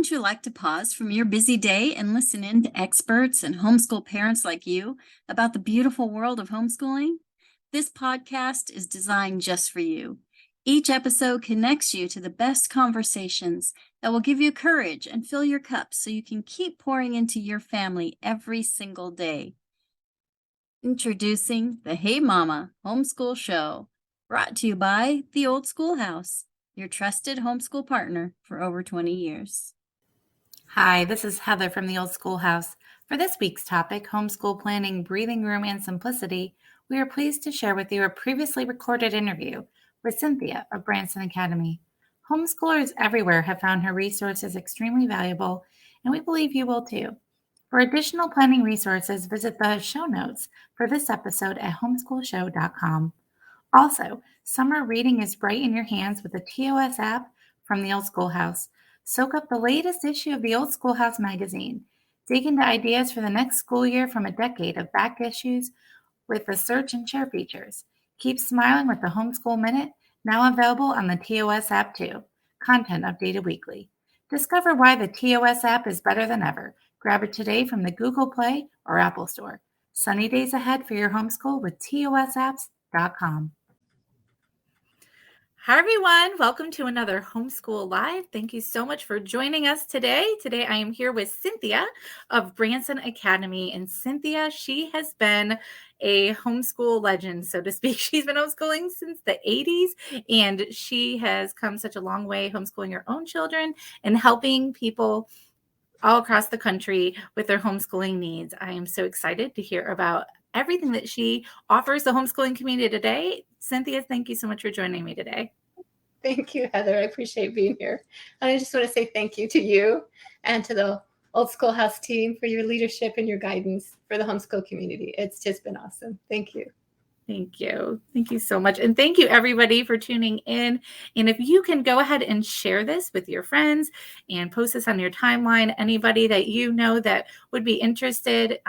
Wouldn't you like to pause from your busy day and listen in to experts and homeschool parents like you about the beautiful world of homeschooling? This podcast is designed just for you. Each episode connects you to the best conversations that will give you courage and fill your cup so you can keep pouring into your family every single day. Introducing the Hey Mama Homeschool Show, brought to you by the Old Schoolhouse, your trusted homeschool partner for over 20 years. Hi, this is Heather from the Old Schoolhouse. For this week's topic, Homeschool Planning, Breathing Room, and Simplicity, we are pleased to share with you a previously recorded interview with Cynthia of Branson Academy. Homeschoolers everywhere have found her resources extremely valuable, and we believe you will too. For additional planning resources, visit the show notes for this episode at homeschoolshow.com. Also, summer reading is right in your hands with the TOS app from the Old Schoolhouse. Soak up the latest issue of the Old Schoolhouse magazine. Dig into ideas for the next school year from a decade of back issues with the search and share features. Keep smiling with the Homeschool Minute, now available on the TOS app too. Content updated weekly. Discover why the TOS app is better than ever. Grab it today from the Google Play or Apple Store. Sunny days ahead for your homeschool with tosapps.com. Hi, everyone. Welcome to another Homeschool Live. Thank you so much for joining us today. Today, I am here with Cynthia of Branson Academy. And Cynthia, she has been a homeschool legend, so to speak. She's been homeschooling since the 80s, and she has come such a long way homeschooling her own children and helping people all across the country with their homeschooling needs. I am so excited to hear about everything that she offers the homeschooling community today. Cynthia, thank you so much for joining me today. Thank you, Heather. I appreciate being here. And I just want to say thank you to you and to the Old Schoolhouse team for your leadership and your guidance for the homeschool community. It's just been awesome. Thank you. Thank you. Thank you so much. And thank you, everybody, for tuning in. And if you can go ahead and share this with your friends and post this on your timeline, anybody that you know that would be interested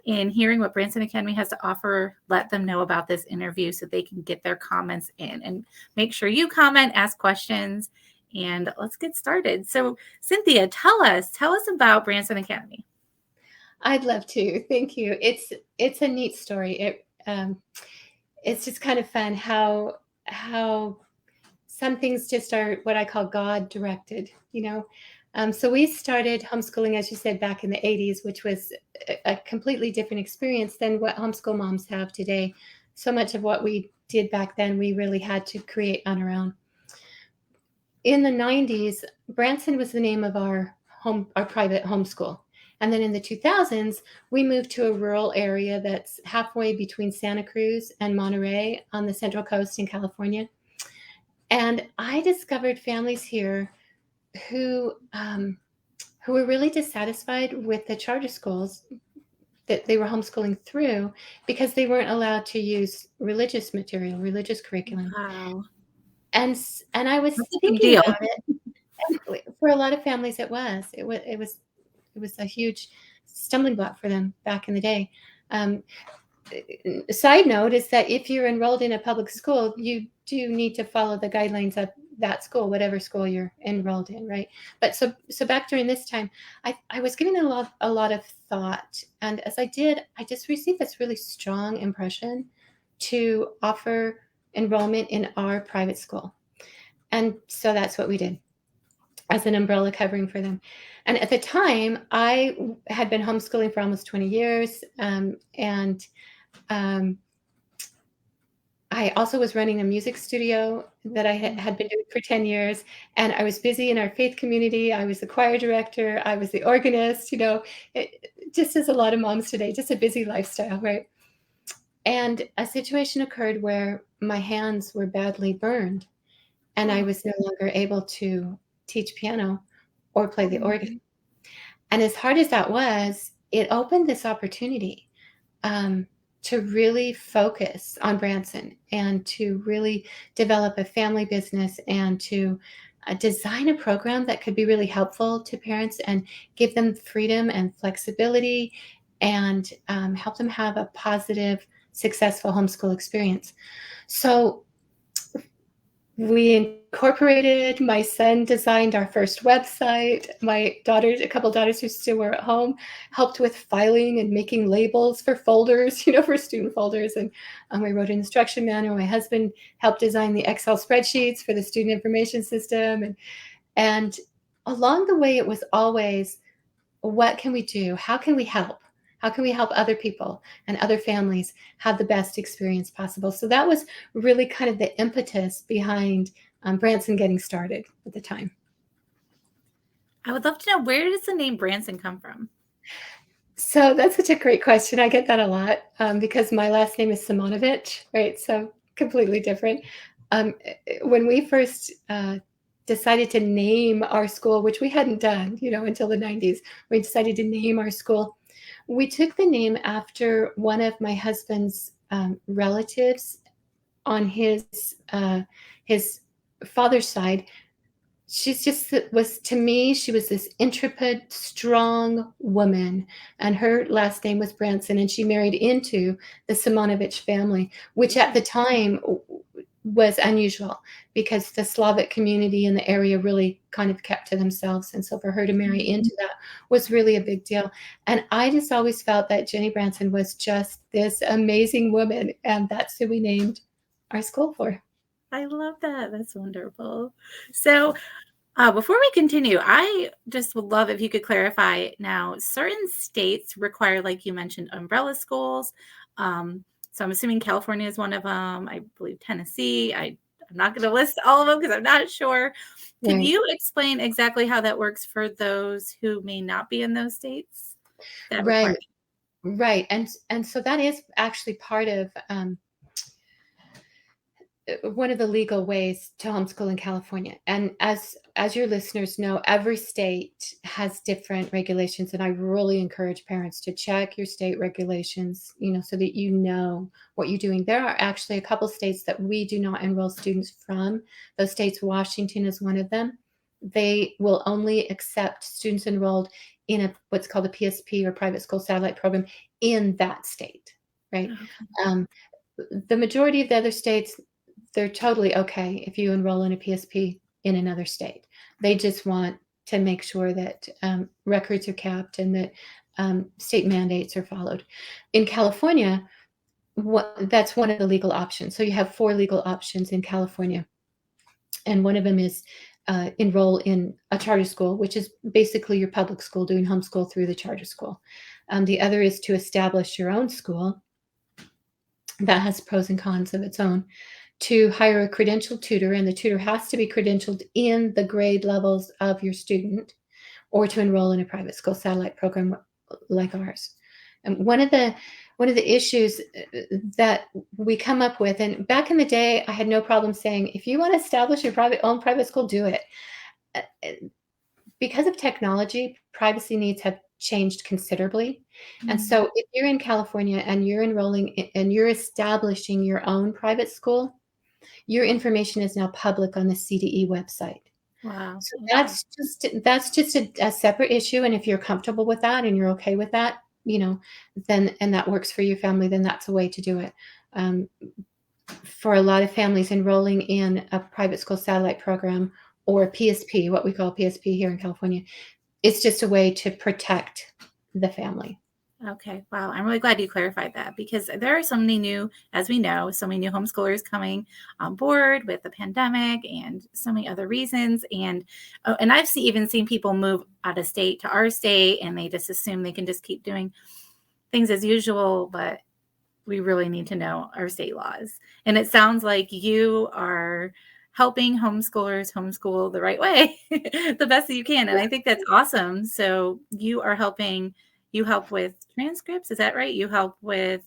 in hearing what Branson Academy has to offer, let them know about this interview so they can get their comments in. And make sure you comment, ask questions, and let's get started. So, Cynthia, tell us about Branson Academy. I'd love to. Thank you. It's a neat story. It's just kind of fun how some things just are what I call God directed, you know. So we started homeschooling, as you said, back in the 80s, which was a completely different experience than what homeschool moms have today. So much of what we did back then, we really had to create on our own. In the 90s, Branson was the name of our private homeschool. And then in the 2000s, we moved to a rural area that's halfway between Santa Cruz and Monterey on the Central Coast in California. And I discovered families here who were really dissatisfied with the charter schools that they were homeschooling through because they weren't allowed to use religious material, religious curriculum. Wow. And I was That's thinking about it. And for a lot of families, it was a huge stumbling block for them back in the day. Side note is that if you're enrolled in a public school, you do need to follow the guidelines of that school, whatever school you're enrolled in, right? But so back during this time, I was giving a lot of thought, and as I did, I just received this really strong impression to offer enrollment in our private school, and so that's what we did as an umbrella covering for them. And at the time, I had been homeschooling for almost 20 years, and I also was running a music studio that I had been doing for 10 years, and I was busy in our faith community. I was the choir director. I was the organist, you know, just as a lot of moms today, just a busy lifestyle, right? And a situation occurred where my hands were badly burned, and I was no longer able to teach piano or play the organ. And as hard as that was, it opened this opportunity to really focus on Branson and to really develop a family business and to design a program that could be really helpful to parents and give them freedom and flexibility and help them have a positive, successful homeschool experience. So We incorporated, my son designed our first website. My daughters, a couple daughters who still were at home, helped with filing and making labels for folders, for student folders. And we wrote an instruction manual. My husband helped design the Excel spreadsheets for the student information system. And along the way, it was always, what can we do? How can we help? How can we help other people and other families have the best experience possible? So that was really kind of the impetus behind Branson getting started at the time. I would love to know, where does the name Branson come from? So that's such a great question. I get that a lot because my last name is Simunovich, right? So completely different. When we first decided to name our school, which we hadn't done, until the 90s, we decided to name our school. We took the name after one of my husband's relatives on his father's side. She was this intrepid, strong woman, and her last name was Branson, and she married into the Simunovich family, which at the time was unusual because the Slavic community in the area really kind of kept to themselves. And so for her to marry into that was really a big deal. And I just always felt that Jenny Branson was just this amazing woman. And that's who we named our school for. I love that. That's wonderful. So before we continue, I just would love if you could clarify now, certain states require, like you mentioned, umbrella schools. So I'm assuming California is one of them. I believe Tennessee. I'm not going to list all of them because I'm not sure. Could Right. you explain exactly how that works for those who may not be in those states? That require- Right. And so that is actually part of one of the legal ways to homeschool in California. And as your listeners know, every state has different regulations. And I really encourage parents to check your state regulations, so that you know what you're doing. There are actually a couple states that we do not enroll students from. Those states, Washington is one of them. They will only accept students enrolled in what's called a PSP, or private school satellite program, in that state, right? Okay. The majority of the other states, they're totally okay if you enroll in a PSP in another state. They just want to make sure that records are kept and that state mandates are followed. In California, that's one of the legal options. So you have 4 legal options in California. And one of them is enroll in a charter school, which is basically your public school doing homeschool through the charter school. The other is to establish your own school. That has pros and cons of its own. To hire a credentialed tutor, and the tutor has to be credentialed in the grade levels of your student, or to enroll in a private school satellite program like ours. And one of the issues that we come up with, and back in the day, I had no problem saying, if you want to establish your own private school, do it. Because of technology, privacy needs have changed considerably. And so if you're in California and you're enrolling and you're establishing your own private school, your information is now public on the CDE website. Wow. So Okay. that's just a separate issue. And if you're comfortable with that and you're okay with that, then, and that works for your family, then that's a way to do it. For a lot of families, enrolling in a private school satellite program, or PSP, what we call PSP here in California, it's just a way to protect the family. Okay. Wow. I'm really glad you clarified that, because there are so many new, as we know, so many new homeschoolers coming on board with the pandemic and so many other reasons. And I've even seen people move out of state to our state, and they just assume they can just keep doing things as usual, but we really need to know our state laws. And it sounds like you are helping homeschoolers homeschool the right way, the best that you can. And I think that's awesome. So you help with transcripts. Is that right? You help with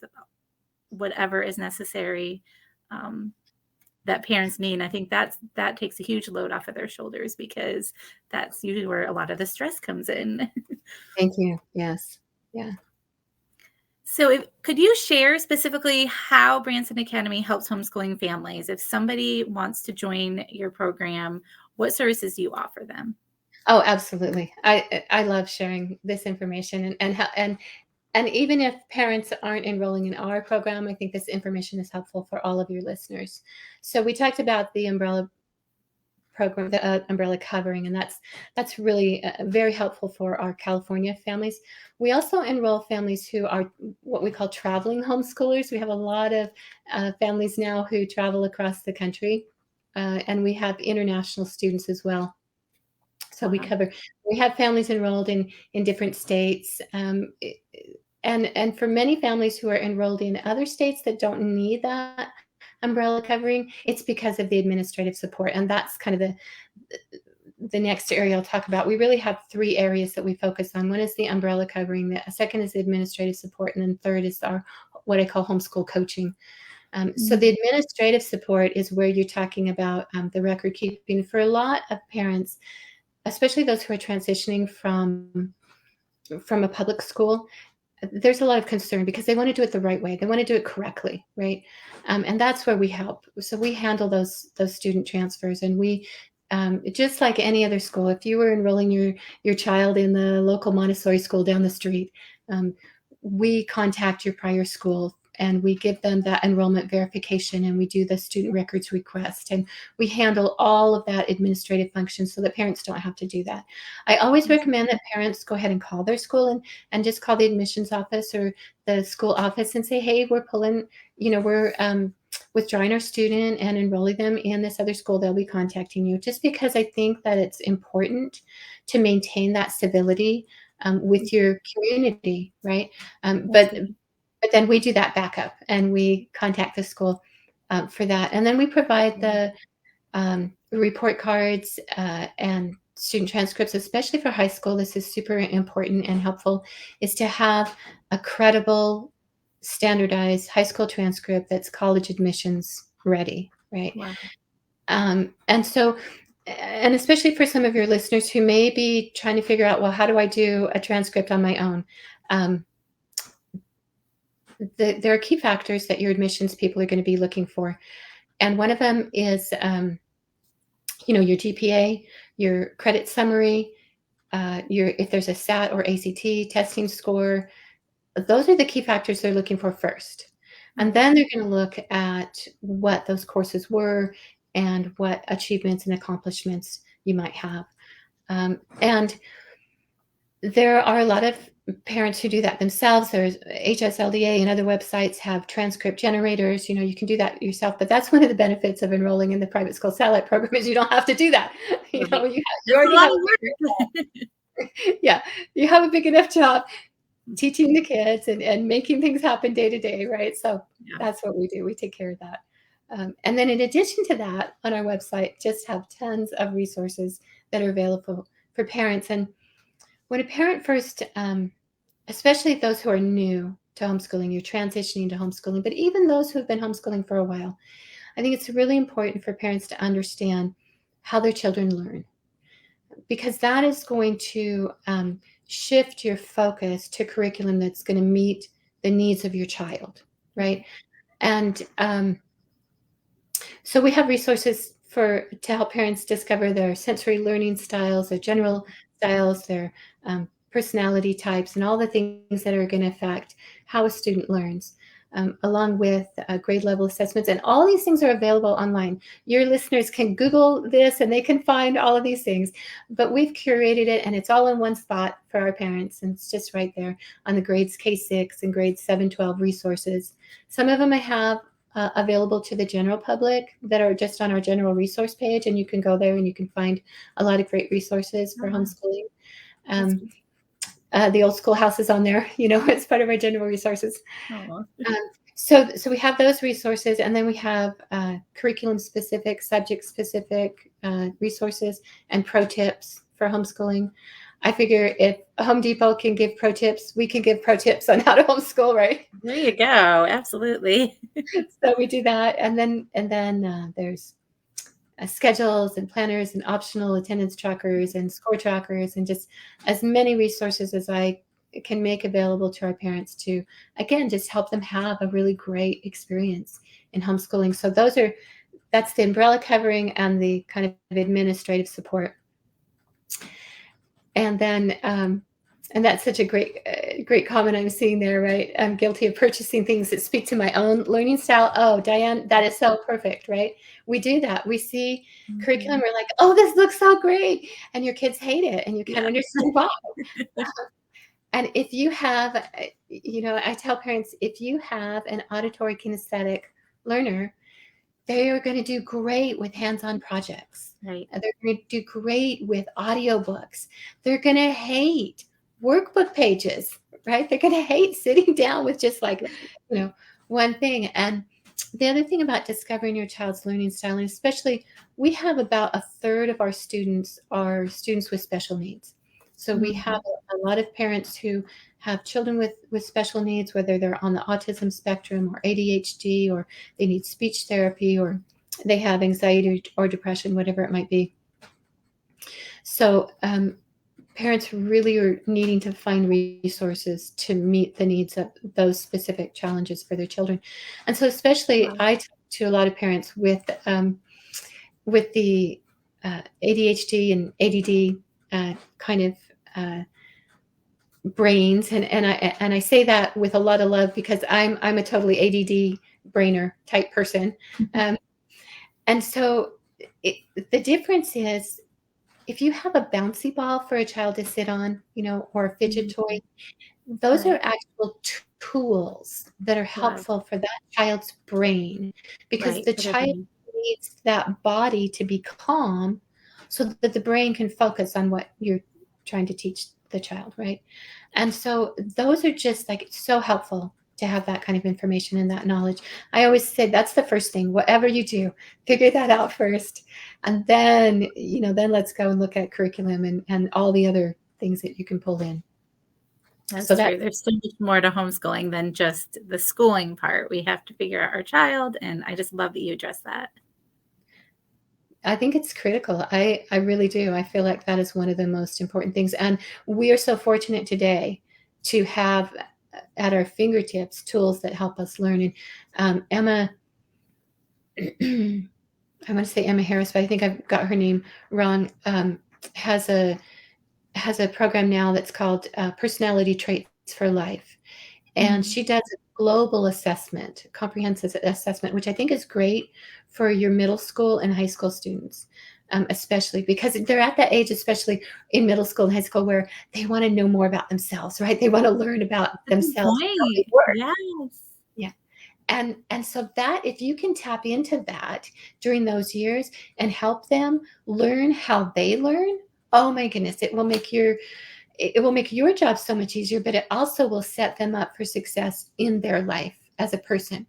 whatever is necessary that parents need. And I think that takes a huge load off of their shoulders, because that's usually where a lot of the stress comes in. Thank you. Yes. Yeah. So could you share specifically how Branson Academy helps homeschooling families? If somebody wants to join your program, what services do you offer them? Oh, absolutely. I love sharing this information, and even if parents aren't enrolling in our program, I think this information is helpful for all of your listeners. So we talked about the umbrella program, the umbrella covering, and that's really very helpful for our California families. We also enroll families who are what we call traveling homeschoolers. We have a lot of families now who travel across the country, and we have international students as well. So Wow. we have families enrolled in different states, and for many families who are enrolled in other states that don't need that umbrella covering, it's because of the administrative support, and that's kind of the next area I'll talk about. We really have three areas that we focus on. One is the umbrella covering, the second is the administrative support, and then third is our what I call homeschool coaching. So the administrative support is where you're talking about the record keeping. For a lot of parents, especially those who are transitioning from a public school, there's a lot of concern because they want to do it the right way. They want to do it correctly, right? And that's where we help. So we handle those student transfers, and we just like any other school. If you were enrolling your child in the local Montessori school down the street, we contact your prior school and we give them that enrollment verification, and we do the student records request, and we handle all of that administrative function so that parents don't have to do that. I always recommend that parents go ahead and call their school and just call the admissions office or the school office and say, hey, we're withdrawing our student and enrolling them in this other school. They'll be contacting you, just because I think that it's important to maintain that civility with your community, right? But then we do that backup and we contact the school for that. And then we provide the report cards and student transcripts, especially for high school. This is super important and helpful, is to have a credible, standardized high school transcript that's college admissions ready, right? Wow. And especially for some of your listeners who may be trying to figure out, well, how do I do a transcript on my own? There are key factors that your admissions people are going to be looking for. And one of them is, your GPA, your credit summary, if there's a SAT or ACT testing score. Those are the key factors they're looking for first. And then they're going to look at what those courses were and what achievements and accomplishments you might have. And there are a lot of parents who do that themselves. There's HSLDA and other websites have transcript generators. You can do that yourself, but that's one of the benefits of enrolling in the private school satellite program is you don't have to do that. You already have yeah, you have a big enough job teaching the kids and making things happen day to day, right? So that's what we do. We take care of that. And then in addition to that, on our website, just have tons of resources that are available for parents. And when a parent first, especially those who are new to homeschooling, you're transitioning to homeschooling, but even those who have been homeschooling for a while, I think it's really important for parents to understand how their children learn, because that is going to shift your focus to curriculum that's going to meet the needs of your child, right? And so we have resources to help parents discover their sensory learning styles, their general styles, their personality types, and all the things that are going to affect how a student learns, along with grade level assessments. And all these things are available online. Your listeners can Google this and they can find all of these things, but we've curated it and it's all in one spot for our parents. And it's just right there on the grades K-6 and grades 7-12 resources. Some of them I have available to the general public that are just on our general resource page, and you can go there and you can find a lot of great resources for homeschooling. The Old Schoolhouse is on there, it's part of our general resources. So we have those resources, and then we have curriculum specific, subject specific resources and pro tips for homeschooling. I figure if Home Depot can give pro tips, we can give pro tips on how to homeschool, right? There you go. Absolutely. So we do that. And then there's schedules and planners and optional attendance trackers and score trackers, and just as many resources as I can make available to our parents to, again, just help them have a really great experience in homeschooling. So that's the umbrella covering and the kind of administrative support. And then, and that's such a great great comment I'm seeing there, right? I'm guilty of purchasing things that speak to my own learning style. Oh, Diane, that is so perfect, right? We do that. We see curriculum, we're like, oh, this looks so great. And your kids hate it, and you can't understand why. And if you have, I tell parents, if you have an auditory kinesthetic learner, they are going to do great with hands-on projects. Right. And they're going to do great with audiobooks. They're going to hate workbook pages, right? They're going to hate sitting down with just like, one thing. And the other thing about discovering your child's learning style, and especially we have about a third of our students are students with special needs. So we have a lot of parents who have children with special needs, whether they're on the autism spectrum or ADHD, or they need speech therapy, or they have anxiety or depression, whatever it might be. So parents really are needing to find resources to meet the needs of those specific challenges for their children. And so especially I talk to a lot of parents with the ADHD and ADD kind of brains, and I say that with a lot of love because I'm a totally ADD brainer type person, and so the difference is if you have a bouncy ball for a child to sit on, or a fidget toy, those are actual tools that are helpful for that child's brain, because the child needs that body to be calm so that the brain can focus on what you're trying to teach the child, right? And so those are just like so helpful to have that kind of information and that knowledge. I always say that's the first thing. Whatever you do, figure that out first, and then then let's go and look at curriculum and all the other things that you can pull in. That's true. There's so much more to homeschooling than just the schooling part. We have to figure out our child, and I just love that you address that. I think it's critical. I really do. I feel like that is one of the most important things. And we are so fortunate today to have at our fingertips tools that help us learn. And Emma, I want to say Emma Harris, but I think I've got her name wrong, has a program now that's called Personality Traits for Life. And she does a global assessment, comprehensive assessment, which I think is great for your middle school and high school students, especially because they're at that age, especially in middle school and high school, where they want to know more about themselves, right? They want to learn about themselves. Yes. Yeah. And so that if you can tap into that during those years and help them learn how they learn, oh my goodness, it will make your job so much easier, but it also will set them up for success in their life as a person,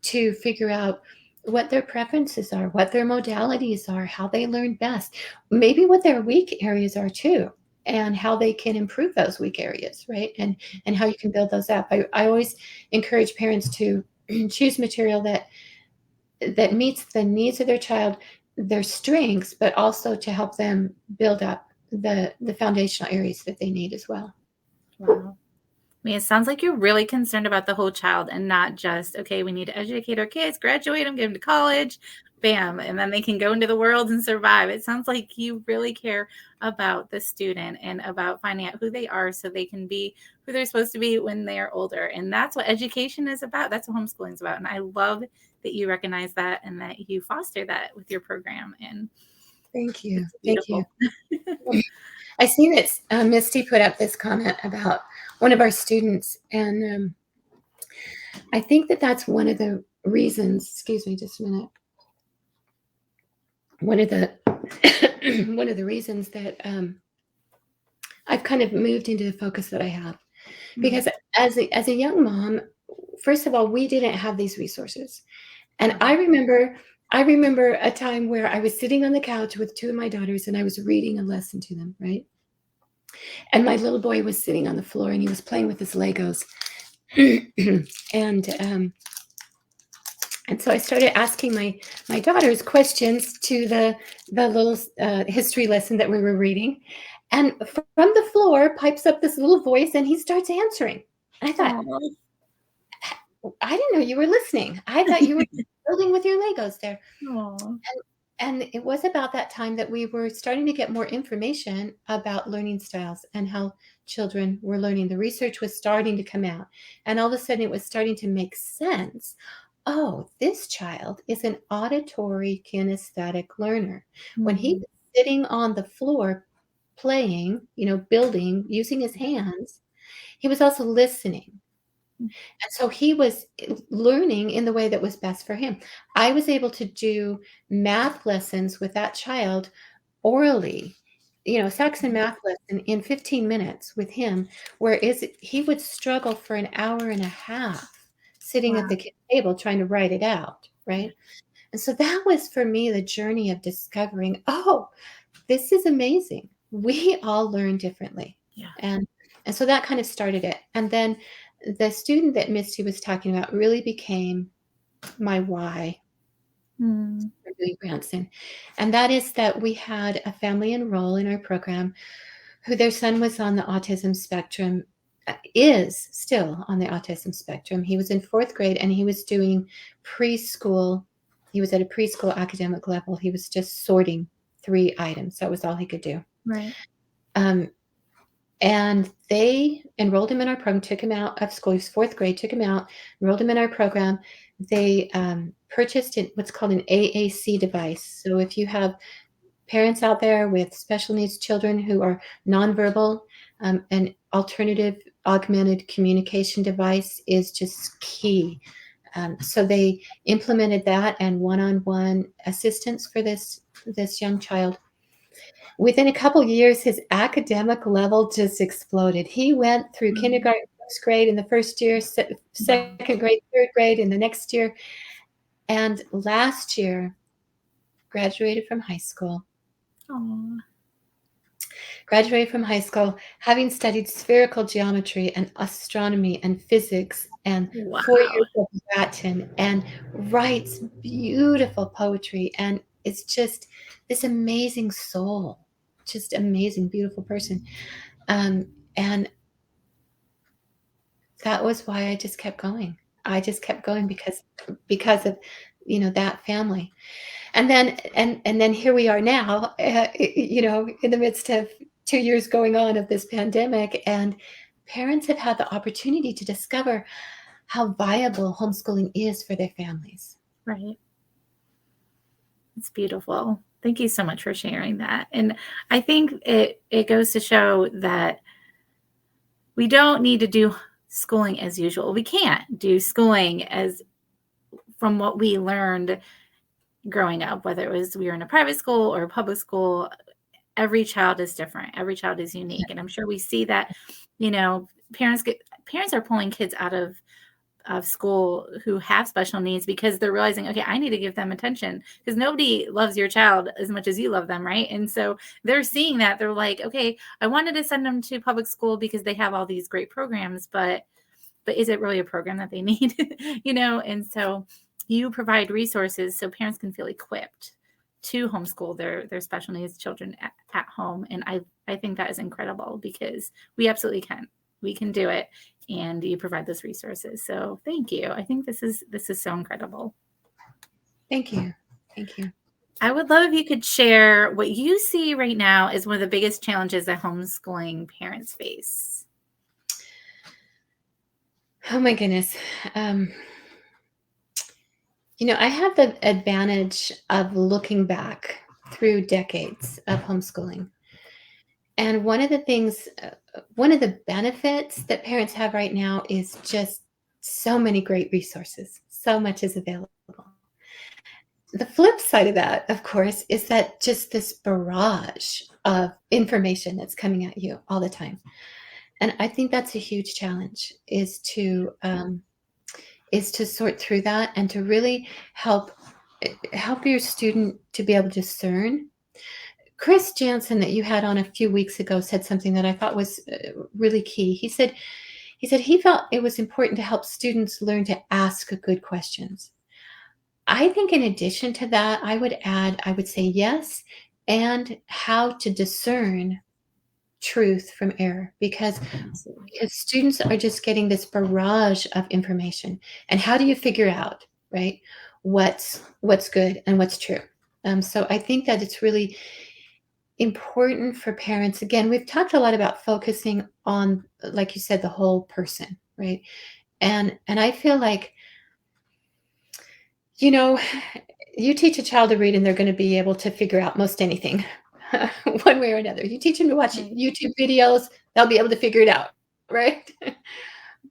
to figure out what their preferences are, what their modalities are, how they learn best, maybe what their weak areas are too, and how they can improve those weak areas, right? And how you can build those up. I always encourage parents to choose material that meets the needs of their child, their strengths, but also to help them build up the foundational areas that they need as well. Wow. I mean, it sounds like you're really concerned about the whole child and not just, okay, we need to educate our kids, graduate them, get them to college, bam, and then they can go into the world and survive. It sounds like you really care about the student and about finding out who they are so they can be who they're supposed to be when they are older. And that's what education is about. That's what homeschooling is about. And I love that you recognize that and that you foster that with your program. And thank you. Thank you. I see that Misty put up this comment about one of our students, and I think that's one of the reasons. Excuse me, just a minute. One of the reasons that I've kind of moved into the focus that I have, because as a young mom, first of all, we didn't have these resources, and I remember a time where I was sitting on the couch with two of my daughters, and I was reading a lesson to them, right? And my little boy was sitting on the floor, and he was playing with his Legos. And so I started asking my daughters questions to the little history lesson that we were reading. And from the floor pipes up this little voice, and he starts answering. And I thought, I didn't know you were listening. I thought you were building with your Legos there. And it was about that time that we were starting to get more information about learning styles and how children were learning. The research was starting to come out, and all of a sudden it was starting to make sense. Oh, this child is an auditory kinesthetic learner. When he Mm. was sitting on the floor playing, building, using his hands, he was also listening. And so he was learning in the way that was best for him. I was able to do math lessons with that child orally, Saxon math lesson in 15 minutes with him, whereas he would struggle for an hour and a half sitting at Wow. the table trying to write it out, right? And so that was for me the journey of discovering, oh, this is amazing. We all learn differently. Yeah. And so that kind of started it. And then the student that Misty was talking about really became my why Mm. for doing Branson. And that is that we had a family enroll in our program who their son was on the autism spectrum, is still on the autism spectrum. He was in 4th grade and he was doing preschool. He was at a preschool academic level. He was just sorting 3 items. That was all he could do. Right. And they enrolled him in our program, took him out of school. He was 4th grade, took him out, enrolled him in our program. They purchased what's called an AAC device. So if you have parents out there with special needs children who are nonverbal, an alternative augmented communication device is just key. So they implemented that and one-on-one assistance for this young child. Within a couple years, his academic level just exploded. He went through kindergarten, 1st grade in the first year, 2nd grade, 3rd grade in the next year, and last year graduated from high school. Aw. Graduated from high school, having studied spherical geometry and astronomy and physics and 4 Wow. years of Latin, and writes beautiful poetry, and it's just this amazing soul, just amazing, beautiful person. And that was why I just kept going. I just kept going because of that family. And then here we are now, in the midst of 2 years going on of this pandemic, and parents have had the opportunity to discover how viable homeschooling is for their families. Right. It's beautiful. Thank you so much for sharing that. And I think it goes to show that we don't need to do schooling as usual. We can't do schooling as from what we learned growing up, whether it was we were in a private school or a public school. Every child is different. Every child is unique. And I'm sure we see that, parents are pulling kids out of school who have special needs because they're realizing, okay, I need to give them attention because nobody loves your child as much as you love them, right? And so they're seeing that. They're like, okay, I wanted to send them to public school because they have all these great programs, but is it really a program that they need? And so you provide resources so parents can feel equipped to homeschool their special needs children at home. And I think that is incredible because we absolutely can. We can do it. And you provide those resources. So thank you. I think this is so incredible. Thank you. Thank you. I would love if you could share what you see right now as one of the biggest challenges that homeschooling parents face. Oh my goodness. I have the advantage of looking back through decades of homeschooling. And one of the benefits that parents have right now is just so many great resources. So much is available. The flip side of that, of course, is that just this barrage of information that's coming at you all the time. And I think that's a huge challenge is to sort through that and to really help your student to be able to discern. Chris Jansen that you had on a few weeks ago said something that I thought was really key. He said he felt it was important to help students learn to ask good questions. I think in addition to that, I would say yes, and how to discern truth from error because students are just getting this barrage of information. And how do you figure out, right, what's good and what's true? So I think that it's really important for parents. Again, we've talked a lot about focusing on, like you said, the whole person, right? And I feel like, you know, you teach a child to read and they're going to be able to figure out most anything one way or another. You teach them to watch Right. YouTube videos, they'll be able to figure it out, right?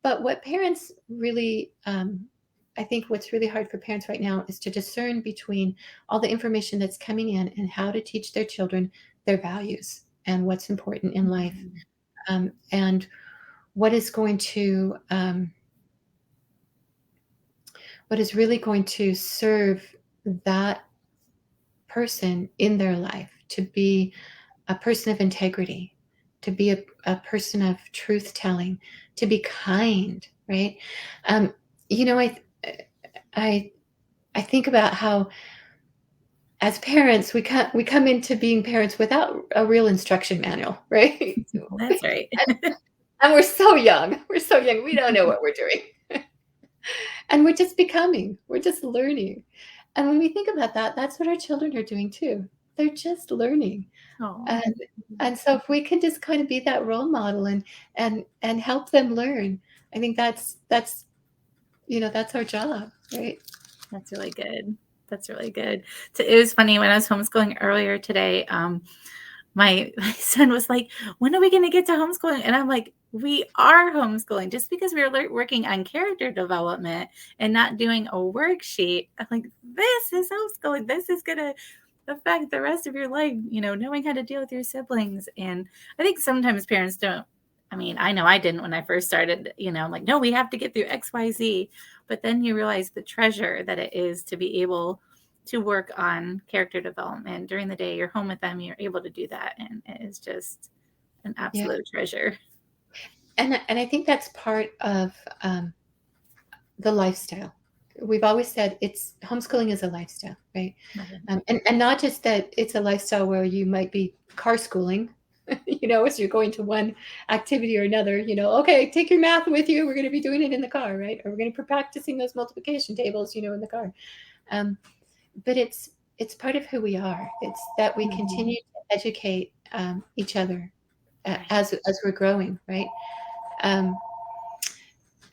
But what parents really, I think what's really hard for parents right now is to discern between all the information that's coming in and how to teach their children their values and what's important in life, Mhm. and what is going to, what is really going to serve that person in their life to be a person of integrity, to be a person of truth telling, to be kind, right? Um, you know, I I think about how as parents we come into being parents without a real instruction manual, right? That's right. And we're so young. We're so young. We don't know what we're doing. And we're just becoming. We're just learning. And when we think about that, that's what our children are doing too. They're just learning. Oh, And and so if we can just kind of be that role model and help them learn, I think that's that's our job, right? that's really good. That's really good. So it was funny when I was homeschooling earlier today. My son was like, "When are we going to get to homeschooling?" And I'm like, "We are homeschooling. Just because we're working on character development and not doing a worksheet, I'm like, this is homeschooling. This is going to affect the rest of your life. Knowing how to deal with your siblings." And I think sometimes parents don't. I mean, I know I didn't when I first started. I'm like, no, we have to get through X, Y, Z. But then you realize the treasure that it is to be able to work on character development during the day. You're home with them, you're able to do that, and it is just an Yeah. absolute treasure. And I think that's part of the lifestyle. We've always said it's homeschooling is a lifestyle, right? And not just that it's a lifestyle where you might be car schooling, as you're going to one activity or another, okay, take your math with you. We're going to be doing it in the car, right? Or we're going to be practicing those multiplication tables, in the car. Um, but it's part of who we are. It's that we continue to educate each other as we're growing, right? Um,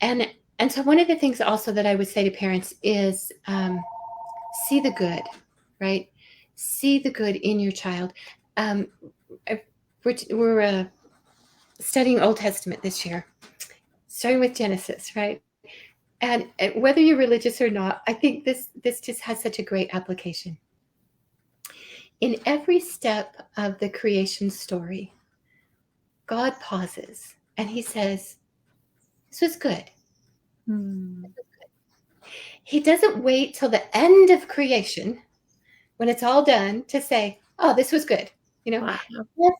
and and so one of the things also that I would say to parents is see the good, right? See the good in your child. Um, we're studying Old Testament this year, starting with Genesis, right? And whether you're religious or not, I think this just has such a great application. In every step of the creation story, God pauses and he says, "This was good." Mm. He doesn't wait till the end of creation when it's all done to say, "Oh, this was good." Wow.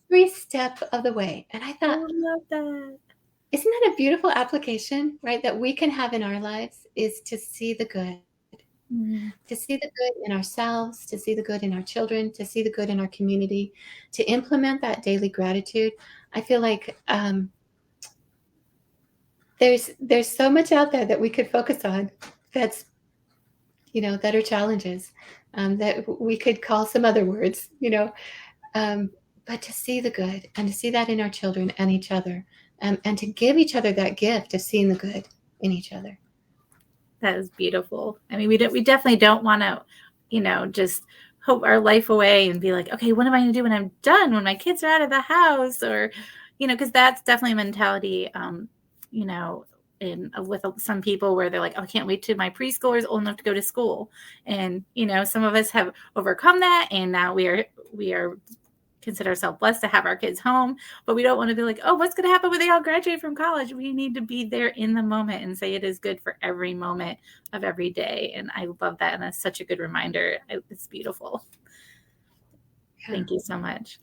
Every step of the way. And I I thought, love that. isn't that a beautiful application, right? That we can have in our lives is to see the good, Mm. to see the good in ourselves, to see the good in our children, to see the good in our community, to implement that daily gratitude. I feel like there's so much out there that we could focus on that's that are challenges that we could call some other words, um, but to see the good and to see that in our children and each other, and to give each other that gift of seeing the good in each other. That is beautiful. I mean, we definitely don't want to, just hope our life away and be like, okay, what am I going to do when I'm done, when my kids are out of the house, or, because that's definitely a mentality, you know, in with some people where they're like, oh, I can't wait till my preschooler is old enough to go to school. And, some of us have overcome that. And now we are consider ourselves blessed to have our kids home, but we don't want to be like, oh, what's going to happen when they all graduate from college? We need to be there in the moment and say it is good for every moment of every day. And I love that. And that's such a good reminder. It's beautiful. Yeah. Thank you so much.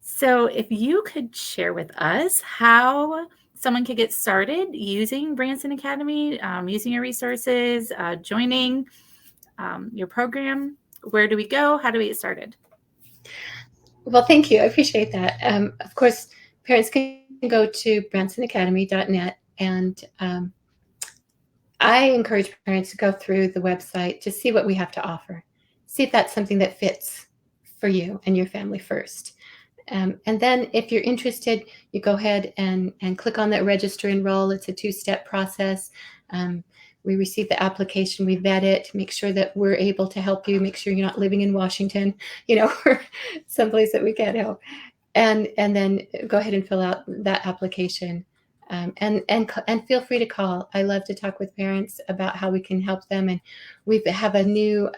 So if you could share with us how someone could get started using Branson Academy, using your resources, joining your program, where do we go? How do we get started? Well, thank you. I appreciate that. Of course, parents can go to bransonacademy.net, and I encourage parents to go through the website to see what we have to offer, see if that's something that fits for you and your family first. And then if you're interested, you go ahead and click on that register enroll. It's a 2-step process. We receive the application, we vet it, make sure that we're able to help you, make sure you're not living in Washington, or someplace that we can't help. And then go ahead and fill out that application. And feel free to call. I love to talk with parents about how we can help them. And we have a new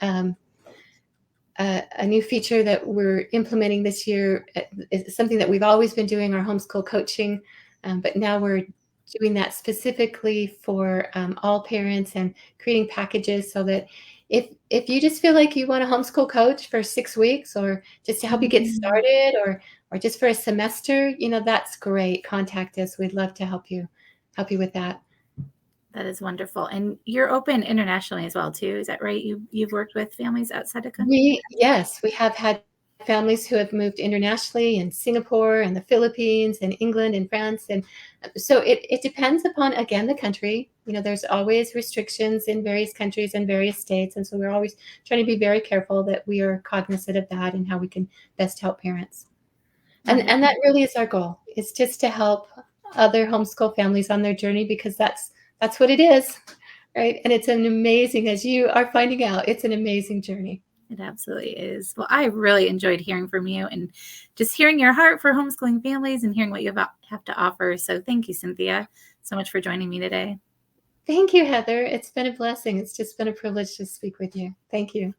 feature that we're implementing this year. It's something that we've always been doing, our homeschool coaching, but now we're doing that specifically for all parents and creating packages so that if you just feel like you want a homeschool coach for 6 weeks or just to help you get started or just for a semester, that's great. Contact us. We'd love to help you with that. That is wonderful. And you're open internationally as well, too. Is that right? You've worked with families outside the country? Yes, we have had families who have moved internationally in Singapore and the Philippines and England and France. And so it depends upon, again, the country. There's always restrictions in various countries and various states. And so we're always trying to be very careful that we are cognizant of that and how we can best help parents. And that really is our goal. It's just to help other homeschool families on their journey, because that's what it is, right? And it's an amazing, as you are finding out, it's an amazing journey. It absolutely is. Well, I really enjoyed hearing from you and just hearing your heart for homeschooling families and hearing what you have to offer. So thank you, Cynthia, so much for joining me today. Thank you, Heather. It's been a blessing. It's just been a privilege to speak with you. Thank you.